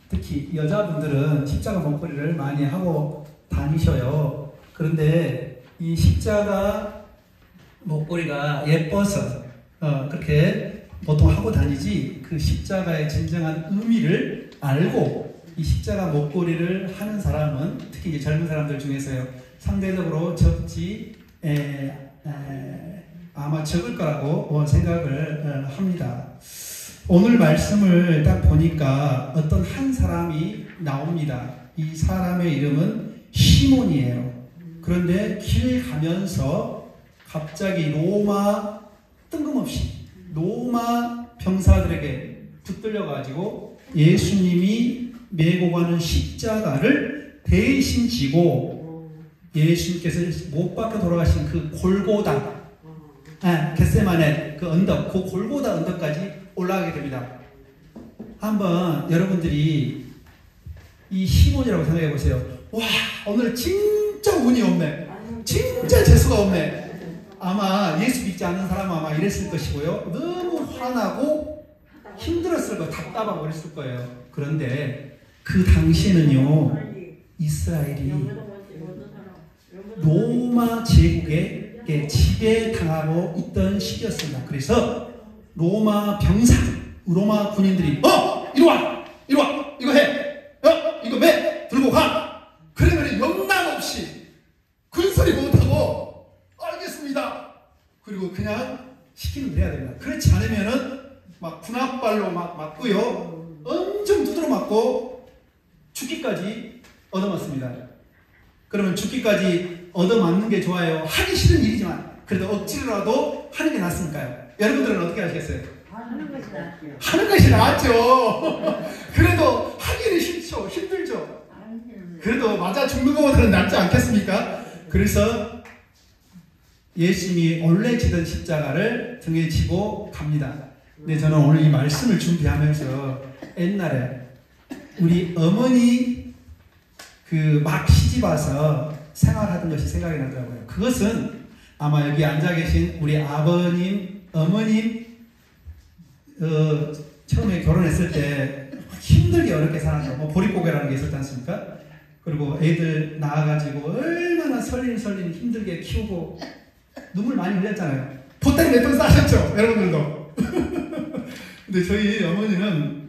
특히 여자분들은 십자가 목걸이를 많이 하고 다니셔요. 그런데 이 십자가 목걸이가 예뻐서 그렇게 보통 하고 다니지, 그 십자가의 진정한 의미를 알고 이 십자가 목걸이를 하는 사람은 특히 이제 젊은 사람들 중에서요, 상대적으로 적지 아마 적을 거라고 생각을 합니다. 오늘 말씀을 딱 보니까 어떤 한 사람이 나옵니다. 이 사람의 이름은 시몬이에요. 그런데 길 가면서 갑자기 뜬금없이 로마 병사들에게 붙들려가지고 예수님이 메고 가는 십자가를 대신 지고 예수님께서 못 박혀 돌아가신 그 골고다, 겟세마네 그 언덕, 그 골고다 언덕까지 올라가게 됩니다. 한번 여러분들이 이 시몬이라고 생각해 보세요. 와, 오늘 진짜 운이 없네. 진짜 재수가 없네. 아마 예수 믿지 않는 사람은 아마 이랬을 것이고요. 너무 화나고 힘들었을 거예요. 답답하고 그랬을 거예요. 그런데 그 당시에는요, 이스라엘이 로마 제국에 지배당하고 있던 시기였습니다. 그래서 로마 군인들이 이리 와! 이거 해! 이거 매! 들고 가! 그러면 영락없이 군소리 못하고 알겠습니다. 그리고 그냥 시키는 대로 해야 됩니다. 그렇지 않으면은 막 군합발로 막 맞고요, 엄청 두드러 맞고 죽기까지 얻어맞습니다. 그러면 죽기까지 얻어맞는 게 좋아요? 하기 싫은 일이지만 그래도 억지로라도 하는 게 낫습니까요? 여러분들은 어떻게 하시겠어요? 하는 것이 낫죠. 하는 것이 낫죠. 그래도 하기는 싫죠. 힘들죠. 그래도 맞아 죽는 것보다는 낫지 않겠습니까? 그래서 예수님이 원래 지던 십자가를 등에 지고 갑니다. 근데 저는 오늘 이 말씀을 준비하면서 옛날에 우리 어머니 막 시집 와서 생활하던 것이 생각이 나더라고요. 그것은 아마 여기 앉아 계신 우리 아버님, 어머님 처음에 결혼했을 때 힘들게 어렵게 살았죠. 뭐 보릿고개라는 게 있었지 않습니까? 그리고 애들 낳아가지고 얼마나 설린 힘들게 키우고 눈물 많이 흘렸잖아요. 보따리 몇 번 싸셨죠? 여러분들도. 근데 저희 어머니는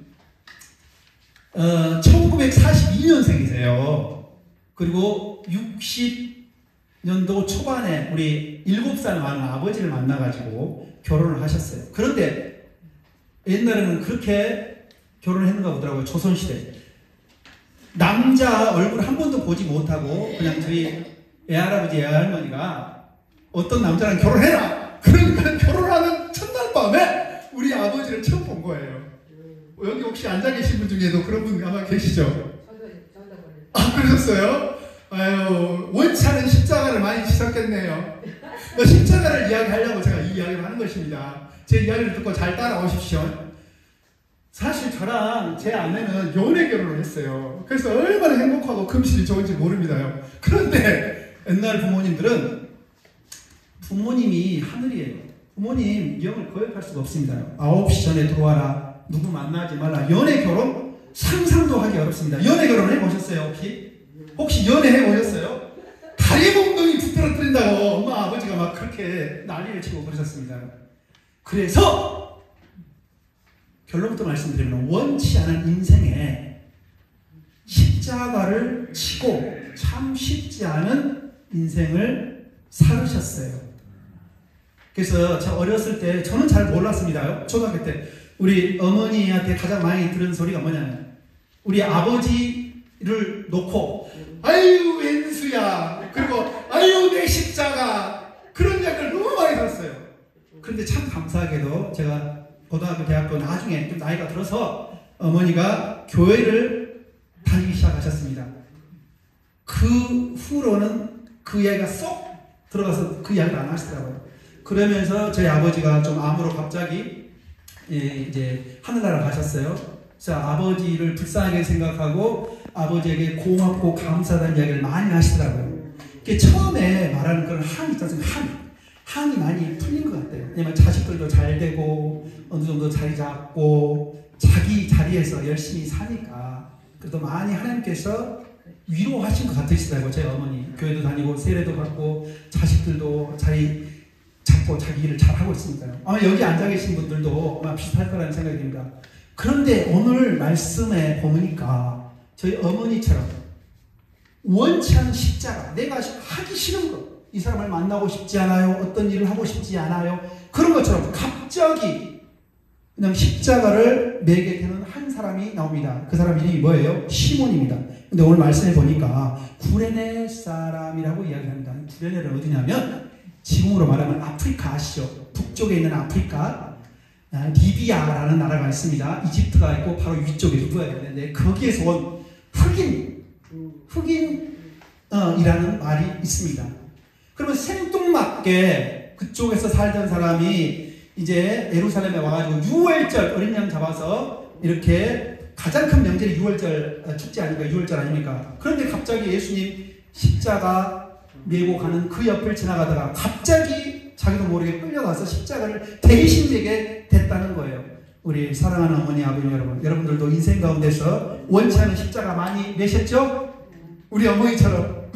1942년생이세요. 그리고 60년도 초반에 우리 7살 많은 아버지를 만나가지고 결혼을 하셨어요. 그런데 옛날에는 그렇게 결혼했는가 보더라고요. 조선시대. 남자 얼굴 한 번도 보지 못하고 그냥 저희 애할아버지 애할머니가 어떤 남자랑 결혼해라! 그러니까 결혼하는 첫날 밤에 우리 아버지를 처음 본 거예요. 여기 혹시 앉아 계신 분 중에도 그런 분 아마 계시죠? 그러셨어요? 아유, 원치 않은 십자가를 많이 지셨겠네요. 십자가를 이야기하려고 제가 이 이야기를 하는 것입니다. 제 이야기를 듣고 잘 따라오십시오. 사실 저랑 제 아내는 연애 결혼을 했어요. 그래서 얼마나 행복하고 금실이 좋은지 모릅니다요. 그런데 옛날 부모님들은 부모님이 하늘이에요. 부모님 영을 거역할 수가 없습니다. 9시 전에 들어와라. 누구 만나지 말라. 연애 결혼 상상도 하기 어렵습니다. 연애 결혼 해보셨어요? 혹시 연애 해보셨어요? 다리 몽둥이 붙들어뜨린다고 엄마 아버지가 막 그렇게 난리를 치고 그러셨습니다. 그래서 결론부터 말씀드리면 원치 않은 인생에 십자가를 치고 참 쉽지 않은 인생을 살으셨어요. 그래서 저 어렸을 때 저는 잘 몰랐습니다. 초등학교 때 우리 어머니한테 가장 많이 들은 소리가 뭐냐면 우리 아버지를 놓고 아유 왼수야, 그리고 아유 내 십자가, 그런 이야기를 너무 많이 들었어요. 그런데 참 감사하게도 제가 고등학교 대학교 나중에 좀 나이가 들어서 어머니가 교회를 다니기 시작하셨습니다. 그 후로는 그 이야기가 쏙 들어가서 그 이야기를 안 하시더라고요. 그러면서 저희 아버지가 좀 암으로 갑자기 이제 하늘나라 가셨어요. 그래서 아버지를 불쌍하게 생각하고 아버지에게 고맙고 감사하다는 이야기를 많이 하시더라고요. 처음에 말하는 그런 항이 있지 않습니까? 항이 많이 풀린 것 같아요. 왜냐면 자식들도 잘 되고 어느 정도 자리 잡고 자기 자리에서 열심히 사니까 그래도 많이 하나님께서 위로하신 것 같으시더라고요. 제 어머니 교회도 다니고 세례도 받고 자식들도 자꾸 자기 일을 잘하고 있으니까요. 아마 여기 앉아 계신 분들도 아마 비슷할 거라는 생각이 듭니다. 그런데 오늘 말씀에 보니까 저희 어머니처럼 원치 않은 십자가, 내가 하기 싫은 것, 이 사람을 만나고 싶지 않아요, 어떤 일을 하고 싶지 않아요, 그런 것처럼 갑자기 그냥 십자가를 매게 되는 한 사람이 나옵니다. 그 사람 이름이 뭐예요? 시몬입니다. 근데 오늘 말씀해 보니까 구레네 사람이라고 이야기합니다. 구레네는 어디냐면 지금으로 말하면 아프리카 아시죠? 북쪽에 있는 아프리카, 리비아라는 나라가 있습니다. 이집트가 있고 바로 위쪽에 리비아가 있는데 거기에서 온 흑인이라는 말이 있습니다. 그러면 생뚱맞게 그쪽에서 살던 사람이 이제 예루살렘에 와가지고 유월절 어린 양 잡아서 이렇게 가장 큰 명절이 유월절 축제 아닙니까? 유월절 아닙니까? 그런데 갑자기 예수님 십자가 메고 가는 그 옆을 지나가다가 갑자기 자기도 모르게 끌려가서 십자가를 대신 지게 됐다는 거예요. 우리 사랑하는 어머니, 아버님 여러분, 여러분들도 인생 가운데서 원치 않은 십자가 많이 매셨죠? 우리 어머니처럼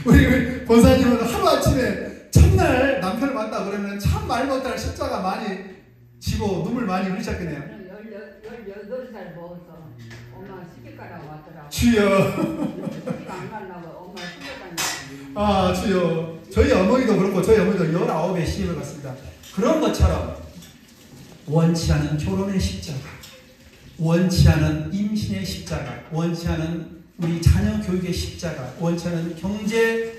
우리 본사님은 하루아침에 첫날 남편을 만나 그러면 참 말 못할 십자가 많이 지고 눈물 많이 흘리셨겠네요. 18살 먹어서 엄마 시집 가라고 왔더라고. 주여. 시집 안 가려고 엄마 시집 가냐고. 아 주여. 저희 어머니도 그렇고 저희 어머니도 19에 시집을 갔습니다. 그런 것처럼 원치 않은 결혼의 십자가, 원치 않은 임신의 십자가, 원치 않은 우리 자녀 교육의 십자가, 원치 않은 경제를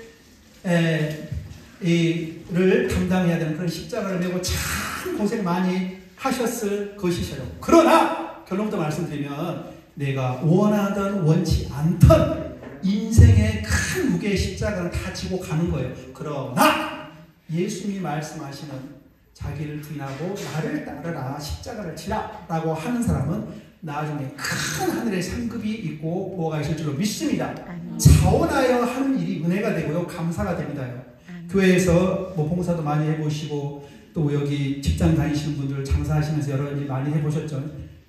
담당해야 되는 그런 십자가를 메고 참 고생 많이 하셨을 것이셔요. 그러나 결론부터 말씀드리면 내가 원하던 원치 않던 인생의 큰 무게의 십자가는 다 지고 가는 거예요. 그러나 예수님이 말씀하시는 자기를 부인하고 나를 따르라, 십자가를 지라 라고 하는 사람은 나중에 큰 하늘의 상급이 있고 보호가 있을 줄로 믿습니다. 자원하여 하는 일이 은혜가 되고요, 감사가 됩니다요. 교회에서 뭐 봉사도 많이 해보시고 또 여기 직장 다니시는 분들 장사하시면서 여러 일 많이 해보셨죠.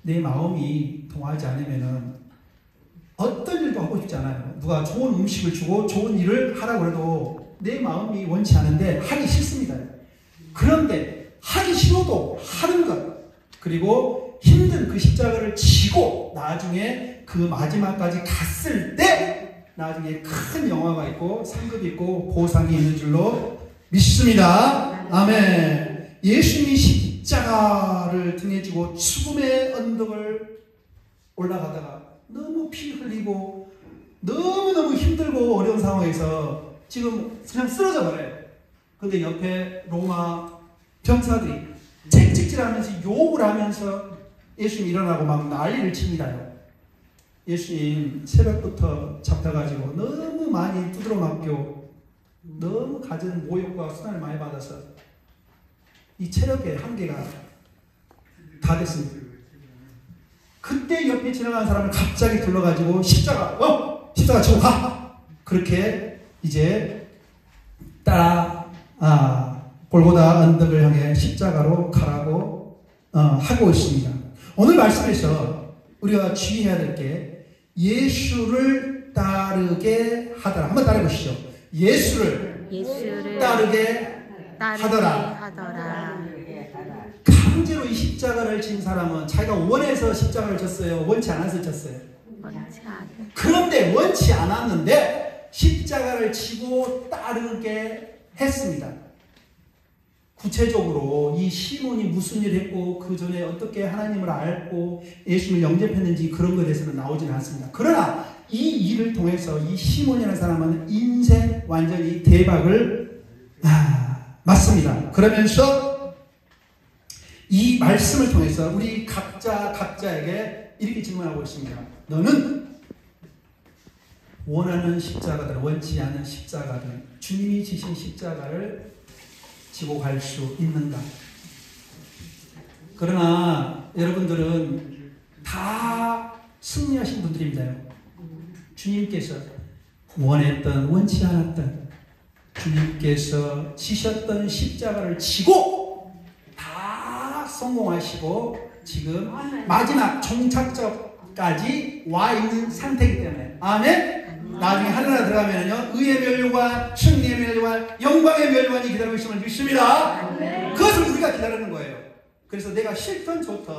내 마음이 통하지 않으면은 어떤 일도 하고 싶지 않아요. 누가 좋은 음식을 주고 좋은 일을 하라고 해도 내 마음이 원치 않은데 하기 싫습니다. 그런데 하기 싫어도 하는 것, 그리고 힘든 그 십자가를 지고 나중에 그 마지막까지 갔을 때 나중에 큰 영화가 있고 상급이 있고 보상이 있는 줄로 믿습니다. 아멘. 예수님이 십자가를 등에 지고 죽음의 언덕을 올라가다가 너무 피 흘리고 너무너무 힘들고 어려운 상황에서 지금 그냥 쓰러져 버려요. 근데 옆에 로마 병사들이 채찍질하면서 욕을 하면서 예수님 일어나고 막 난리를 칩니다요. 예수님 새벽부터 잡혀가지고 너무 많이 두드러 맞고 너무 갖은 모욕과 수단을 많이 받아서 이 체력의 한계가 다 됐습니다. 그때 옆에 지나가는 사람을 갑자기 불러가지고 십자가 치고 가! 그렇게 이제 골고다 언덕을 향해 십자가로 가라고 하고 있습니다. 오늘 말씀에서 우리가 주의해야 될 게 예수를 따르게 하더라. 한번 따라 보시죠. 예수를 따르게 하더라. 강제로 이 십자가를 진 사람은 자기가 원해서 십자가를 졌어요? 원치 않아서 졌어요? 그런데 원치 않았는데 십자가를 지고 따르게 했습니다. 구체적으로 이 시몬이 무슨 일을 했고 그 전에 어떻게 하나님을 알고 예수님을 영접했는지 그런 것에 대해서는 나오지는 않습니다. 그러나 이 일을 통해서 이 시몬이라는 사람은 인생 완전히 대박을 맞습니다. 그러면서 이 말씀을 통해서 우리 각자에게 이렇게 질문하고 있습니다. 너는 원하는 십자가든 원치 않은 십자가든 주님이 지신 십자가를 지고 갈 수 있는가? 그러나 여러분들은 다 승리하신 분들입니다요. 주님께서 원했던 원치 않았던 주님께서 지셨던 십자가를 지고 다 성공하시고 지금 마지막 종착적 지금까지 와 있는 상태이기 때문에. 아멘. 나중에 하늘나라 들어가면요 의의 멸류관, 승리의 멸류관, 영광의 멸류관이 기다리고 있음을 믿습니다. 그것을 우리가 기다리는 거예요. 그래서 내가 싫든 좋든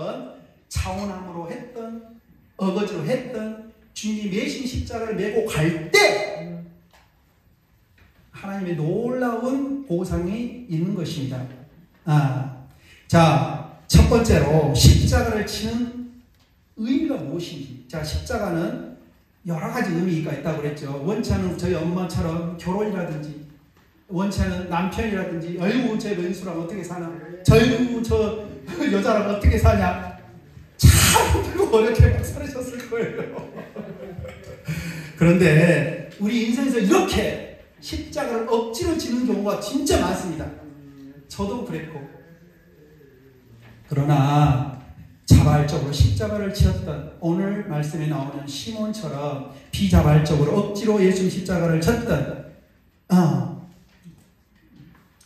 차원함으로 했던 어거지로 했던 주님이 매신 십자가를 메고 갈 때 하나님의 놀라운 보상이 있는 것입니다. 자, 첫 번째로 십자가를 치는 의미가 무엇인지. 자, 십자가는 여러 가지 의미가 있다고 그랬죠. 원치 않은 저희 엄마처럼 결혼이라든지, 원치 않은 남편이라든지, 어이구 제 은수랑 어떻게 사나, 저이구 저 여자랑 어떻게 사냐, 참 힘들고 어렵게 막 살으셨을 거예요. 그런데 우리 인생에서 이렇게 십자가를 억지로 지는 경우가 진짜 많습니다. 저도 그랬고. 그러나 자발적으로 십자가를 지었던, 오늘 말씀에 나오는 시몬처럼 비자발적으로 억지로 예수님 십자가를 졌던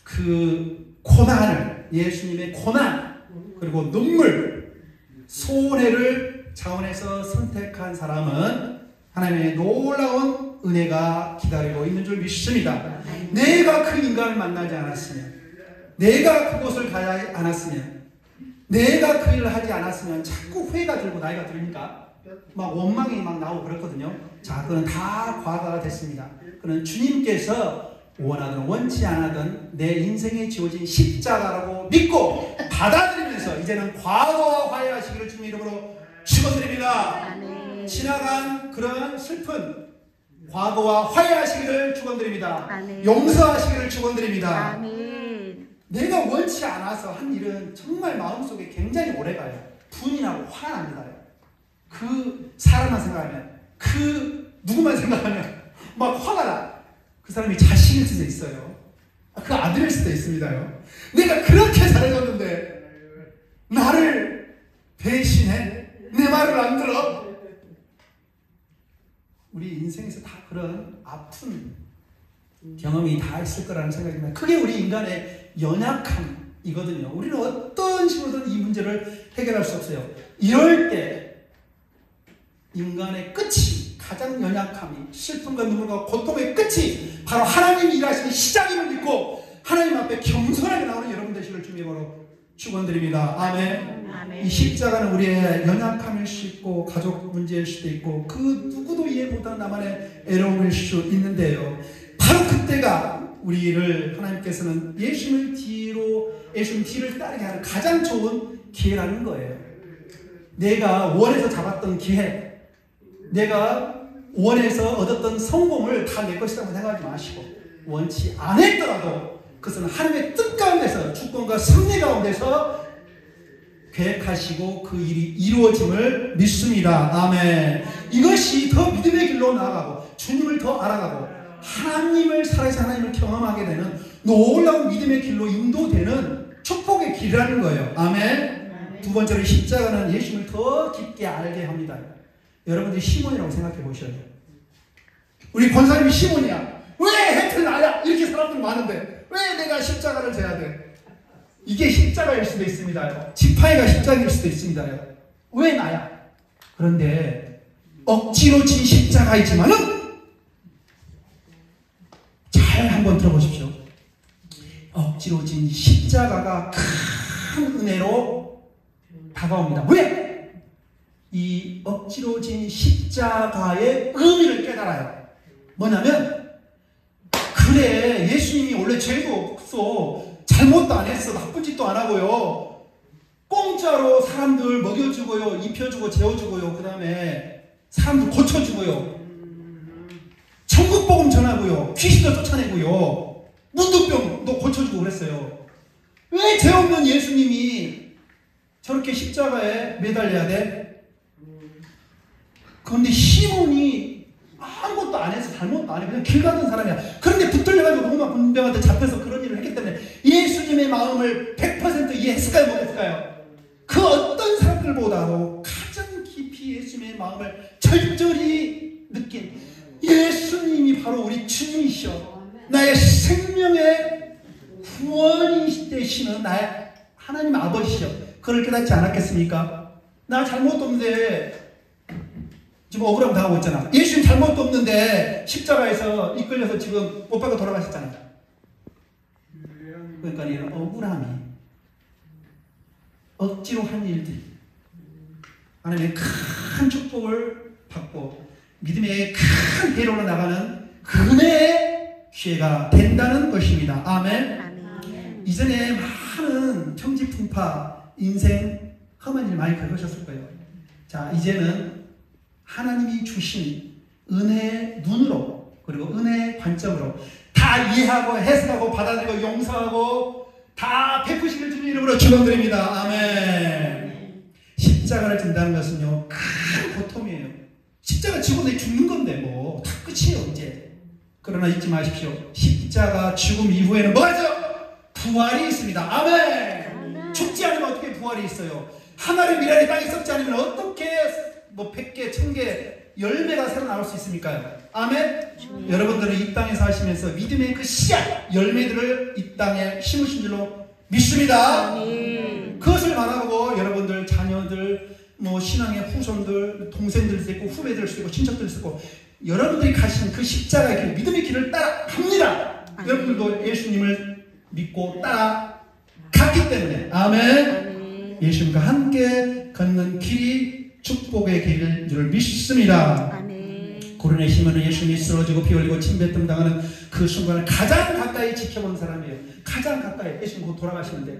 그 고난을, 예수님의 고난 그리고 눈물, 손해를 차원에서 선택한 사람은 하나님의 놀라운 은혜가 기다리고 있는 줄 믿습니다. 내가 그 인간을 만나지 않았으면, 내가 그곳을 가지 않았으면, 내가 그 일을 하지 않았으면 자꾸 후회가 들고 나이가 들으니까 막 원망이 막 나오고 그렇거든요. 자, 그건 다 과거가 됐습니다. 그는 주님께서 원하든 원치 않아든 내 인생에 지어진 십자가라고 믿고 받아들이면서 이제는 과거와 화해하시기를 주님 이름으로 축원드립니다. 지나간 그런 슬픈 과거와 화해하시기를 축원드립니다. 용서하시기를 축원드립니다. 아멘. 내가 원치 않아서 한 일은 정말 마음속에 굉장히 오래가요. 분이 나고 화가 납니다. 그 사람만 생각하면, 그 누구만 생각하면 막 화가 나. 그 사람이 자식일 수도 있어요. 그 아들일 수도 있습니다요. 내가 그렇게 잘해줬는데 나를 배신해? 내 말을 안 들어? 우리 인생에서 다 그런 아픈 경험이 다 있을 거라는 생각이 듭니다. 그게 우리 인간의 연약함이거든요. 우리는 어떤 식으로든 이 문제를 해결할 수 없어요. 이럴 때 인간의 끝이, 가장 연약함이, 슬픔과 눈물과 고통의 끝이 바로 하나님이 일하시는 시작임을 믿고 하나님 앞에 겸손하게 나오는 여러분 되시기를 주님으로 축원드립니다. 아멘. 이 십자가는 우리의 연약함일 수 있고 가족 문제일 수도 있고 그 누구도 이해 못하는 나만의 애로움일 수 있는데요. 바로 그때가 우리를 하나님께서는 예수님 뒤를 따르게 하는 가장 좋은 기회라는 거예요. 내가 원해서 잡았던 기회, 내가 원해서 얻었던 성공을 다 내 것이라고 생각하지 마시고, 원치 않았더라도 그것은 하나님의 뜻 가운데서, 주권과 승리 가운데서 계획하시고 그 일이 이루어짐을 믿습니다. 아멘. 이것이 더 믿음의 길로 나아가고 주님을 더 알아가고 하나님을 살아서 하나님을 경험하게 되는 놀라운 믿음의 길로 인도되는 축복의 길이라는 거예요. 아멘. 두 번째로 십자가는 예수님을 더 깊게 알게 합니다. 여러분들이 시몬이라고 생각해 보셔요. 우리 권사님이 시몬이야. 왜 하여튼 나야? 이렇게 사람들 많은데 왜 내가 십자가를 져야 돼? 이게 십자가일 수도 있습니다. 지팡이가 십자가일 수도 있습니다. 왜 나야? 그런데 억지로 진 십자가이지만은 잘 한번 들어보십시오. 억지로 진 십자가가 큰 은혜로 다가옵니다. 왜? 이 억지로 진 십자가의 의미를 깨달아요. 뭐냐면, 그래, 예수님이 원래 죄도 없어, 잘못도 안 했어, 나쁜 짓도 안 하고요, 공짜로 사람들 먹여주고요, 입혀주고 재워주고요, 그 다음에 사람들 고쳐주고요, 천국복음 전하고요, 귀신도 쫓아내고요, 문둥병도 고쳐주고 그랬어요. 왜 죄 없는 예수님이 저렇게 십자가에 매달려야 돼? 그런데 시몬이 아무것도 안 해서 잘못도 안 해, 그냥 길 가던 사람이야. 그런데 붙들려가지고 로마 군병한테 잡혀서 그런 일을 했기 때문에 예수님의 마음을 100% 이해했을까요? 못했을까요? 그 어떤 사람들보다도 가장 깊이 예수님의 마음을 절절히 느낀 예수님이 바로 우리 주님이시여, 나의 생명의 구원이 되시는 나의 하나님 아버지시여, 그걸 깨닫지 않았겠습니까? 나 잘못도 없는데 지금 억울함 당하고 있잖아. 예수님 잘못도 없는데 십자가에서 이끌려서 지금 못 박아 돌아가셨잖아. 그러니까 이런 억울함이 억지로 한 일들이 하나님의 큰 축복을 받고 믿음의 큰 회로로 나가는 그 은혜의 기회가 된다는 것입니다. 아멘. 아멘. 이전에 많은 평지풍파 인생 험한 일 많이 겪으셨을 거예요. 자, 이제는 하나님이 주신 은혜의 눈으로 그리고 은혜의 관점으로 다 이해하고 해석하고 받아들이고 용서하고 다 베푸시길 주님 이름으로 축원드립니다. 아멘. 십자가를 진다는 것은요 큰 고통이에요. 십자가 지고 내 죽는 건데 뭐 다 끝이에요 이제. 그러나 잊지 마십시오. 십자가 죽음 이후에는 뭐죠? 부활이 있습니다. 아멘. 죽지 않으면 어떻게 부활이 있어요? 하나의 미랄이 땅에 썩지 않으면 어떻게 뭐 100개, 1000개 열매가 새로 나올 수 있습니까? 아멘. 여러분들은 이 땅에 사시면서 믿음의 그 씨앗 열매들을 이 땅에 심으신 줄로 믿습니다. 그것을 바라보고 여러분들 자녀들 뭐 신앙의 후손들 동생들 수도 있고 후배들 수도 있고 친척들 수도 있고 여러분들이 가신 그 십자가의 길 믿음의 길을 따라갑니다. 여러분들도 예수님을 믿고 따라갔기 때문에 아멘. 예수님과 함께 걷는 길이 축복의 길인 줄 믿습니다. 고른의 시몬은 예수님이 쓰러지고 피 흘리고 침뱉음 당하는 그 순간을 가장 가까이 지켜본 사람이에요. 가장 가까이. 예수님 곧 돌아가시는데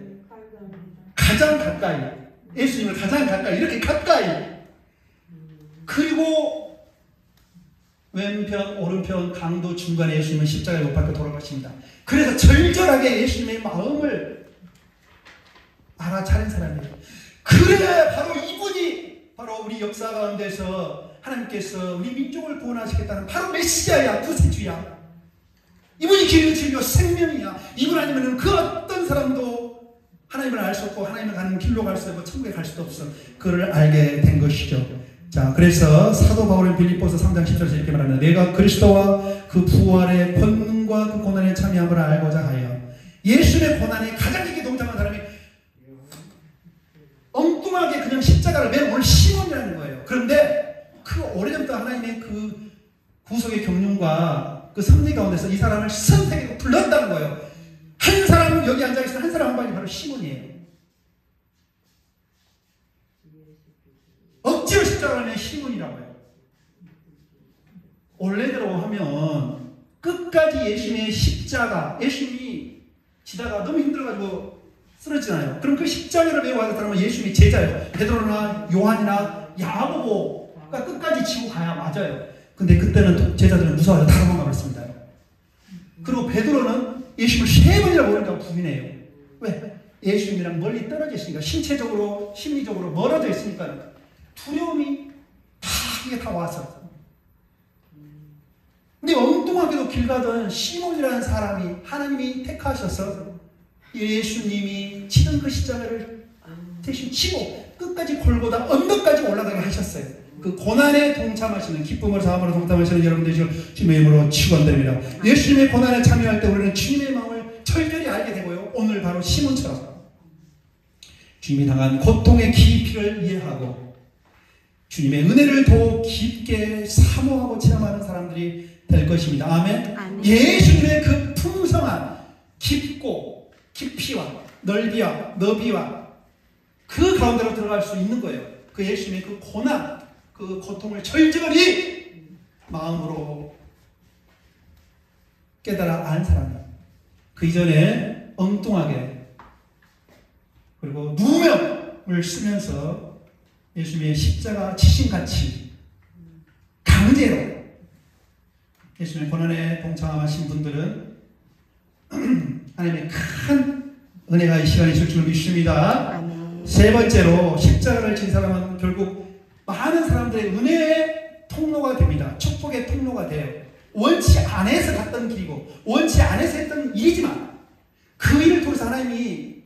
가장 가까이 예수님을 가장 가까이 이렇게 가까이. 그리고 왼편 오른편 강도 중간에 예수님은 십자가에 못 박혀 돌아가십니다. 그래서 절절하게 예수님의 마음을 알아차린 사람이에요. 그래 바로 이분이 바로 우리 역사 가운데서 하나님께서 우리 민족을 구원하시겠다는 바로 메시아야, 구세주야. 이분이 길이요 진리요 생명이야. 이분 아니면 그 어떤 사람도 하나님을 알 수 없고 하나님을 가는 길로 갈 수 없고 천국에 갈 수도 없어. 그를 알게 된 것이죠. 자, 그래서 사도 바울은 빌립보서 3장 10절에서 이렇게 말합니다. 내가 그리스도와 그 부활의 권능과 그 고난에 참여함을 알고자 하여. 예수의 고난에 가장 깊게 동참한 사람이 엉뚱하게 그냥 십자가를 맨 오늘 시몬이라는 거예요. 그런데 그 오래전부터 하나님의 그 구속의 경륜과 그 섭리 가운데서 이 사람을 선택하고 불렀다는 거예요. 한 사람 여기 앉아있는 한 사람 한 분이 바로 시몬이에요. 억지로 십자가를 낸 시몬이라고 해요. 원래대로 하면 끝까지 예수님의 십자가, 예수님이 지다가 너무 힘들어가지고 쓰러지잖아요. 그럼 그 십자가를 메고 가는 사람은 예수님의 제자예요. 베드로나 요한이나 야고보가 끝까지 지고 가야 맞아요. 근데 그때는 제자들은 무서워서 다 도망가 버렸습니다. 그리고 베드로는 예수님을 3번이나 모른다고 부인해요. 왜? 예수님이랑 멀리 떨어져 있으니까, 신체적으로 심리적으로 멀어져 있으니까 두려움이 이게 다 와서. 근데 엉뚱하게도 길 가던 시몬이라는 사람이 하나님이 택하셔서 예수님이 치던 그 십자가를 대신 치고 끝까지 골고다 언덕까지 올라가게 하셨어요. 그 고난에 동참하시는, 기쁨으로 사함으로 동참하시는 여러분 되시고 주님의 이름으로 축원드립니다. 예수님의 고난에 참여할 때 우리는 주님의 마음을 철저히 알게 되고요. 오늘 바로 시몬처럼 주님이 당한 고통의 깊이를 이해하고 주님의 은혜를 더 깊게 사모하고 체험하는 사람들이 될 것입니다. 아멘. 아멘. 예수님의 그 풍성한 깊고 깊이와 넓이와 너비와 그 가운데로 들어갈 수 있는 거예요. 그 예수님의 그 고난, 그 고통을 절절히 마음으로 깨달아 안 사람이에요. 그 이전에 엉뚱하게 그리고 누명을 쓰면서 예수님의 십자가 지신같이 강제로 예수님의 고난에 동참하신 분들은 하나님의 큰 은혜가 이 시간에 있을 줄 믿습니다. 세 번째로 십자가를 진 사람은 결국 많은 사람들의 은혜의 통로가 됩니다. 축복의 통로가 돼요. 원치 안에서 갔던 길이고 원치 안에서 했던 일이지만 그 일을 통해서 하나님이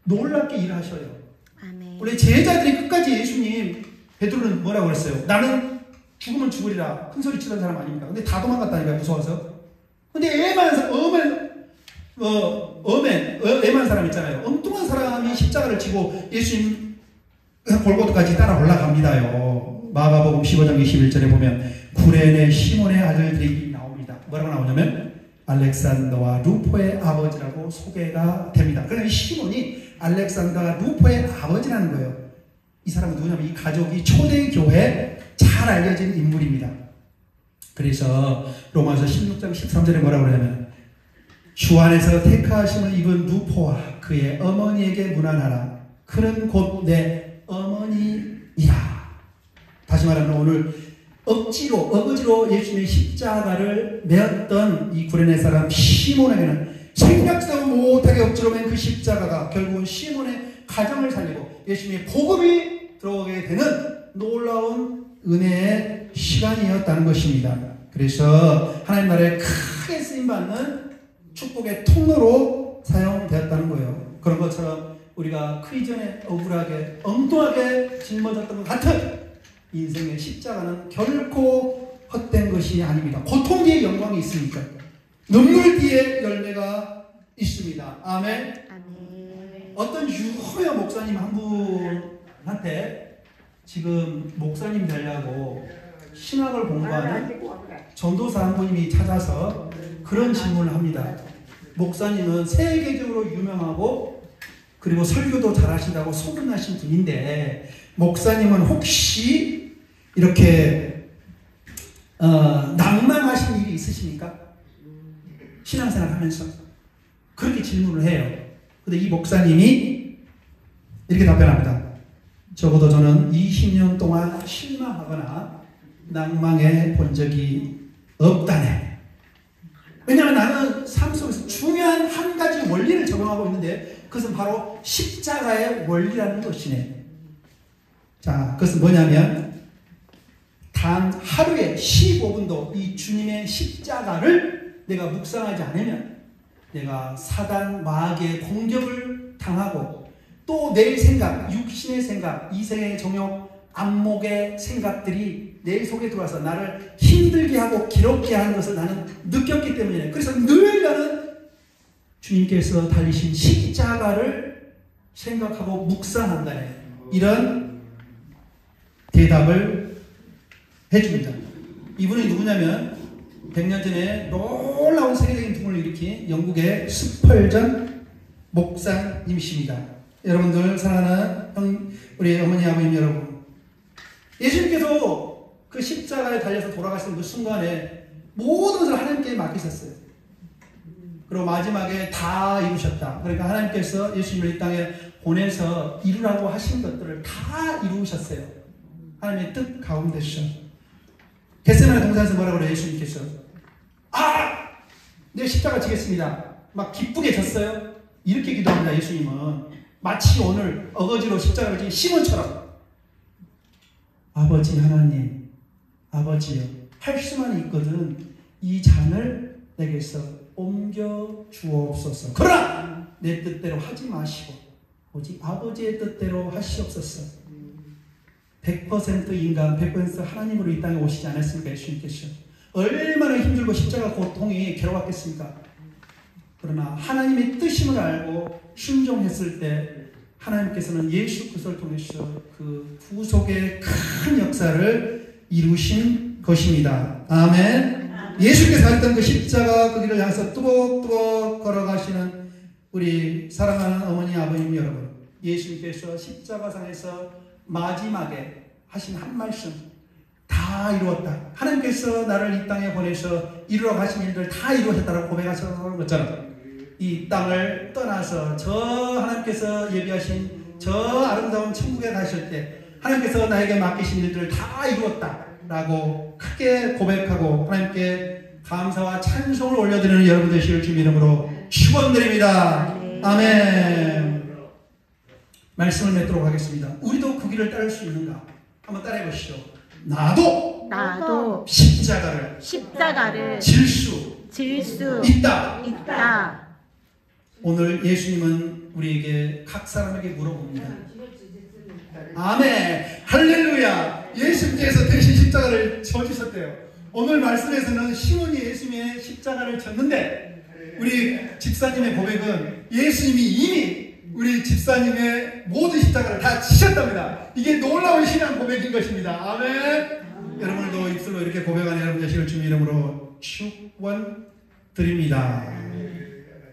놀랍게 일을 하셔요. 아멘. 원래 제자들이 끝까지 예수님, 베드로는 뭐라고 그랬어요? 나는 죽으면 죽으리라 큰소리 치던 사람 아닙니까? 근데 다 도망갔다니까 무서워서. 근데 애만 사람 있잖아요. 엉뚱한 사람이 십자가를 지고 예수님 골고다까지 따라 올라갑니다요. 마가복음 15장 21절에 보면 구레네 시몬의 아들들이 나옵니다. 뭐라고 나오냐면 알렉산더와 루포의 아버지라고 소개가 됩니다. 그러니까 이 시몬이 알렉산더와 루포의 아버지라는 거예요. 이 사람은 누구냐면 이 가족이 초대교회에 잘 알려진 인물입니다. 그래서 로마서 16장 13절에 뭐라고 그러냐면 주 안에서 택하심을 입은 루포와 그의 어머니에게 문안하라. 그는 곧 내 어머니이라. 다시 말하면 오늘 어거지로 예수님의 십자가를 메었던 이 구레네 사람 시몬에게는 생각지도 못하게 억지로 맨 그 십자가가 결국은 시몬의 가정을 살리고 예수님의 복음이 들어오게 되는 놀라운 은혜의 시간이었다는 것입니다. 그래서 하나님 나라에 크게 쓰임받는 축복의 통로로 사용되었다는 거예요. 그런 것처럼 우리가 그 이전에 억울하게 엉뚱하게 짊어졌던 것 같은 인생의 십자가는 결코 헛된 것이 아닙니다. 고통 뒤에 영광이 있으니까 눈물 뒤에 열매가 있습니다. 아멘. 어떤 유명한 목사님 한 분한테 지금 목사님 되려고 신학을 공부하는 전도사 한 분이 찾아서 그런 질문을 합니다. 목사님은 세계적으로 유명하고 그리고 설교도 잘하신다고 소문나신 분인데 목사님은 혹시 이렇게 낭만하신 일이 있으십니까? 신앙생활 하면서 그렇게 질문을 해요. 근데 이 목사님이 이렇게 답변합니다. 적어도 저는 20년 동안 실망하거나 낭망해 본 적이 없다네. 왜냐하면 나는 삶 속에서 중요한 한 가지 원리를 적용하고 있는데 그것은 바로 십자가의 원리라는 것이네. 자, 그것은 뭐냐면 단 하루에 15분도 이 주님의 십자가를 내가 묵상하지 않으면 내가 사단 마귀의 공격을 당하고 또 내 생각, 육신의 생각, 이생의 정욕, 안목의 생각들이 내 속에 들어와서 나를 힘들게 하고 괴롭게 하는 것을 나는 느꼈기 때문이네. 그래서 늘 나는 주님께서 달리신 십자가를 생각하고 묵상한다네. 이런 대답을 해줍니다. 이분이 누구냐면 100년 전에 놀라운 세계적인 붐을 일으킨 영국의 스펄전 목사님이십니다. 여러분들 사랑하는 우리 어머니 아버님 여러분, 예수님께서 그 십자가에 달려서 돌아가시는 그 순간에 모든 것을 하나님께 맡기셨어요. 그리고 마지막에 다 이루셨다. 그러니까 하나님께서 예수님을 이 땅에 보내서 이루라고 하신 것들을 다 이루셨어요. 하나님의 뜻 가운데서. 겟세마네 동산에서 뭐라고 그래요? 예수님께서 내 십자가 지겠습니다. 막 기쁘게 졌어요. 이렇게 기도합니다. 예수님은 마치 오늘 어거지로 십자가를 지은 시몬처럼 아버지 하나님, 아버지요, 할 수만 있거든 이 잔을 내게서 옮겨 주옵소서. 그러나 내 뜻대로 하지 마시고 오직 아버지의 뜻대로 하시옵소서. 100% 인간, 100% 하나님으로 이 땅에 오시지 않았습니까? 예수님께서 얼마나 힘들고 십자가 고통이 괴로웠겠습니까? 그러나 하나님의 뜻임을 알고 순종했을 때 하나님께서는 예수 그리스도를 통해서 그 구속의 큰 역사를 이루신 것입니다. 아멘. 예수께서 하셨던 그 십자가 그 길을 향해서 뚜벅뚜벅 걸어가시는 우리 사랑하는 어머니 아버님 여러분, 예수님께서 십자가상에서 마지막에 하신 한 말씀, 다 이루었다. 하나님께서 나를 이 땅에 보내서 이루러 가신 일들 다 이루셨다고 고백하셨던 것처럼 이 땅을 떠나서 저 하나님께서 예비하신 저 아름다운 천국에 가실 때 하나님께서 나에게 맡기신 일들을 다 이루었다라고 크게 고백하고 하나님께 감사와 찬송을 올려드리는 여러분 되시길 주님 이름으로 축원드립니다. 아멘. 말씀을 맺도록 하겠습니다. 우리도 그 길을 따를 수 있는가? 한번 따라해 보시죠. 나도 십자가를 질 수 있다. 오늘 예수님은 우리에게 각 사람에게 물어봅니다. 아멘. 할렐루야. 예수님께서 대신 십자가를 져주셨대요. 오늘 말씀에서는 시몬이 예수님의 십자가를 졌는데 우리 집사님의 고백은 예수님이 이미 우리 집사님의 모든 십자가를 다 지셨답니다. 이게 놀라운 신앙 고백인 것입니다. 아멘. 여러분들도 입술로 이렇게 고백하는 여러분 되시길 주님 이름으로 축원드립니다.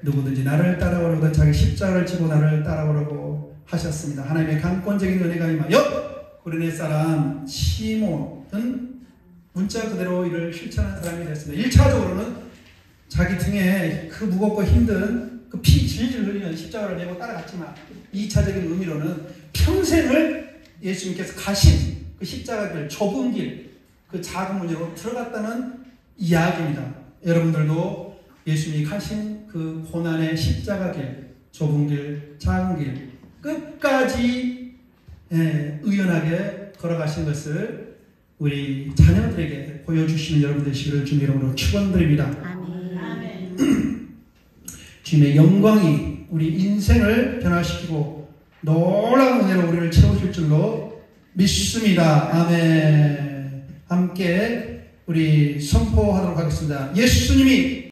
누구든지 나를 따라오려거든 자기 십자가를 지고 나를 따라오려고 하셨습니다. 하나님의 강권적인 은혜가 임하여 고린도 사람 시몬은 문자 그대로 이를 실천한 사람이 됐습니다. 1차적으로는 자기 등에 그 무겁고 힘든 그 피 질질 흘리는 십자가를 메고 따라갔지만 2차적인 의미로는 평생을 예수님께서 가신 그 십자가 길, 좁은 길, 그 작은 문으로 들어갔다는 이야기입니다. 여러분들도 예수님이 가신 그 고난의 십자가 길, 좁은 길, 작은 길 끝까지 의연하게 걸어가신 것을 우리 자녀들에게 보여주시는 여러분 되시기를 주님 이름으로 축원드립니다. 아멘. 주님의 영광이 우리 인생을 변화시키고 놀라운 은혜로 우리를 채우실 줄로 믿습니다. 아멘. 함께 우리 선포하도록 하겠습니다. 예수님이